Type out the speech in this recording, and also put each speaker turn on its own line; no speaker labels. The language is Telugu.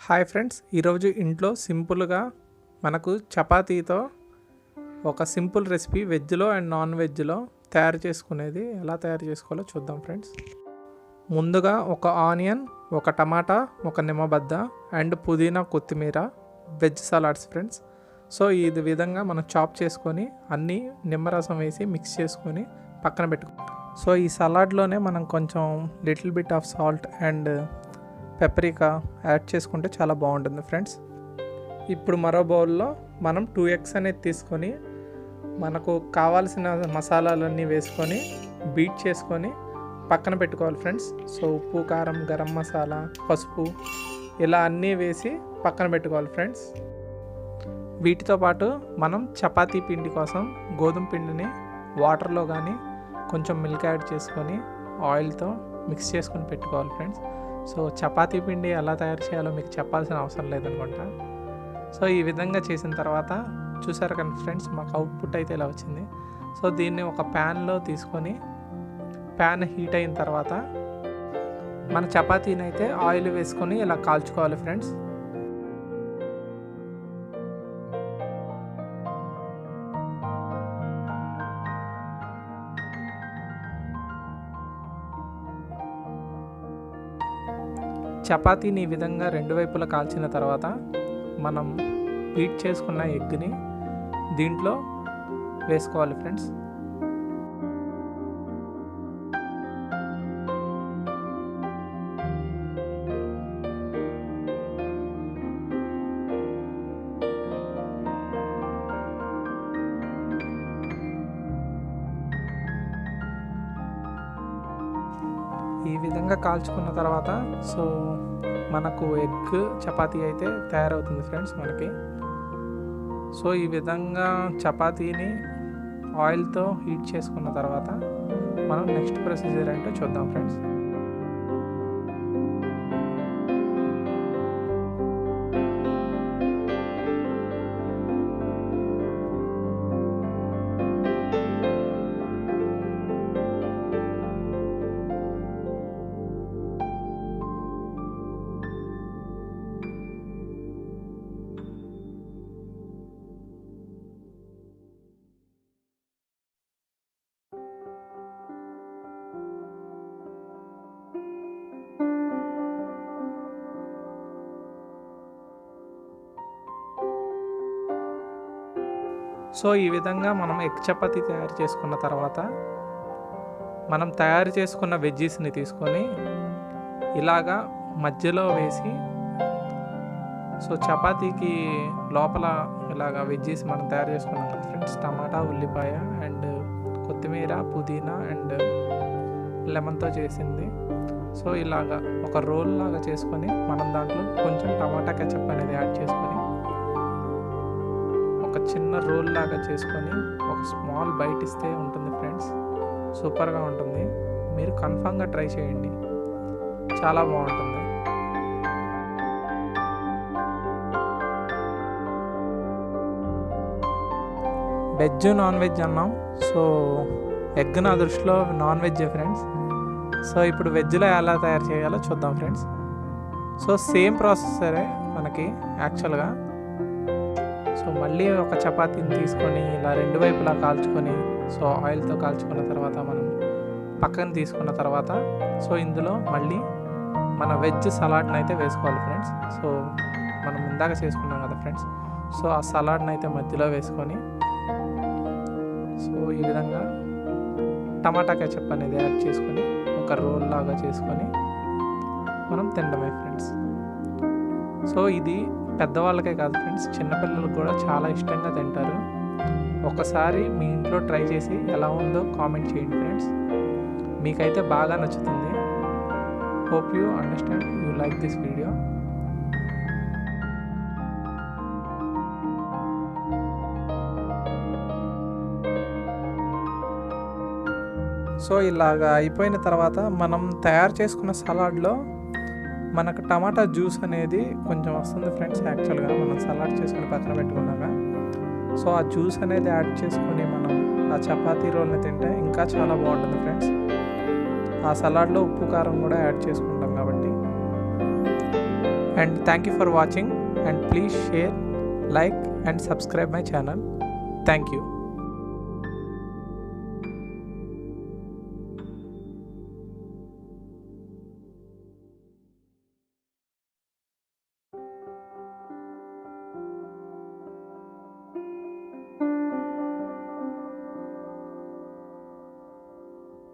హాయ్ ఫ్రెండ్స్, ఈరోజు ఇంట్లో సింపుల్గా మనకు చపాతీతో ఒక సింపుల్ రెసిపీ వెజ్లో అండ్ నాన్ వెజ్లో తయారు చేసుకునేది ఎలా తయారు చేసుకోవాలో చూద్దాం ఫ్రెండ్స్. ముందుగా ఒక ఆనియన్, ఒక టమాటా, ఒక నిమ్మబద్ద అండ్ పుదీనా, కొత్తిమీర వెజ్ సలాడ్స్ ఫ్రెండ్స్. సో ఈ విధంగా మనం చాప్ చేసుకొని అన్నీ నిమ్మరసం వేసి మిక్స్ చేసుకొని పక్కన పెట్టుకోవాలి. సో ఈ సలాడ్లోనే మనం కొంచెం little bit of salt and paprika add చేసుకుంటే చాలా బాగుంటుంది ఫ్రెండ్స్. ఇప్పుడు మరో బౌల్లో మనం 2 eggs అనేది తీసుకొని మనకు కావాల్సిన మసాలాలన్నీ వేసుకొని బీట్ చేసుకొని పక్కన పెట్టుకోవాలి ఫ్రెండ్స్. సో ఉప్పు, కారం, గరం మసాలా, పసుపు ఇలా అన్నీ వేసి పక్కన పెట్టుకోవాలి ఫ్రెండ్స్. వీటితో పాటు మనం చపాతీ పిండి కోసం గోధుమ పిండిని వాటర్లో కానీ కొంచెం మిల్క్ యాడ్ చేసుకొని ఆయిల్తో మిక్స్ చేసుకొని పెట్టుకోవాలి ఫ్రెండ్స్. సో చపాతీ పిండి ఎలా తయారు చేయాలో మీకు చెప్పాల్సిన అవసరం లేదనుకుంటా. సో ఈ విధంగా చేసిన తర్వాత చూసారు కానీ ఫ్రెండ్స్, మాకు అవుట్పుట్ అయితే ఇలా వచ్చింది. సో దీన్ని ఒక ప్యాన్లో తీసుకొని ప్యాన్ హీట్ అయిన తర్వాత మన చపాతీని అయితే ఆయిల్ వేసుకొని ఇలా కాల్చుకోవాలి ఫ్రెండ్స్. చపాతీని ఈ విధంగా రెండు వైపులా కాల్చిన తర్వాత మనం బీట్ చేసుకున్న ఎగ్ని దీంట్లో వేసుకోవాలి ఫ్రెండ్స్. ఈ విధంగా కాల్చుకున్న తర్వాత సో మనకు ఎగ్ చపాతీ అయితే తయారవుతుంది ఫ్రెండ్స్ మనకి. సో ఈ విధంగా చపాతీని ఆయిల్తో హీట్ చేసుకున్న తర్వాత మనం నెక్స్ట్ ప్రొసీజర్ ఏంటో చూద్దాం ఫ్రెండ్స్. సో ఈ విధంగా మనం ఎగ్ చపాతీ తయారు చేసుకున్న తర్వాత మనం తయారు చేసుకున్న వెజ్జీస్ని తీసుకొని ఇలాగా మధ్యలో వేసి సో చపాతీకి లోపల ఇలాగా వెజ్జీస్ మనం తయారు చేసుకున్నాం కదా ఫ్రెండ్స్, టమాటా, ఉల్లిపాయ అండ్ కొత్తిమీర, పుదీనా అండ్ లెమన్తో చేసింది. సో ఇలాగా ఒక రోల్ లాగా చేసుకొని మనం దాంట్లో కొంచెం టమాటా కెచప్ అనేది యాడ్ చేసుకొని ఒక చిన్న రోల్ లాగా చేసుకొని ఒక స్మాల్ బైట్ ఇస్తే ఉంటుంది ఫ్రెండ్స్. సూపర్గా ఉంటుంది. మీరు కన్ఫామ్గా ట్రై చేయండి, చాలా బాగుంటుంది. వెజ్ నాన్ వెజ్ అన్నాం. సో ఎగ్ నా దృష్టిలో నాన్ వెజ్ ఫ్రెండ్స్. సో ఇప్పుడు వెజ్లో ఎలా తయారు చేయాలో చూద్దాం ఫ్రెండ్స్. సో సేమ్ ప్రాసెసరే మనకి యాక్చువల్గా. సో మళ్ళీ ఒక చపాతీని తీసుకొని ఇలా రెండు వైపులా కాల్చుకొని సో ఆయిల్తో కాల్చుకున్న తర్వాత మనం పక్కన తీసుకున్న తర్వాత సో ఇందులో మళ్ళీ మన వెజ్ సలాడ్ని అయితే వేసుకోవాలి ఫ్రెండ్స్. సో మనం ఇందాక చేసుకున్నాం కదా ఫ్రెండ్స్, సో ఆ సలాడ్ని అయితే మధ్యలో వేసుకొని సో ఈ విధంగా టమాటా కెచప్ అనేది యాడ్ చేసుకొని ఒక రోల్ లాగా చేసుకొని మనం తినడమే ఫ్రెండ్స్. సో ఇది పెద్దవాళ్ళకే కాదు ఫ్రెండ్స్, చిన్నపిల్లలు కూడా చాలా ఇష్టంగా తింటారు. ఒకసారి మీ ఇంట్లో ట్రై చేసి ఎలా ఉందో కామెంట్ చేయండి ఫ్రెండ్స్. మీకైతే బాగా నచ్చుతుంది. Hope you understand, you like this video. So ఇలాగా అయిపోయిన తర్వాత మనం తయారు చేసుకున్న సలాడ్లో మనకు టమాటా జ్యూస్ అనేది కొంచెం వస్తుంది ఫ్రెండ్స్. యాక్చువల్గా మనం సలాడ్ చేసుకుని పక్కన పెట్టుకున్నాక సో ఆ జ్యూస్ అనేది యాడ్ చేసుకొని మనం ఆ చపాతీ రోల్ని తింటే ఇంకా చాలా బాగుంటుంది ఫ్రెండ్స్. ఆ సలాడ్లో ఉప్పు, కారం కూడా యాడ్ చేసుకుంటాం కాబట్టి And thank you for watching, and please share, like and subscribe my channel. Thank you.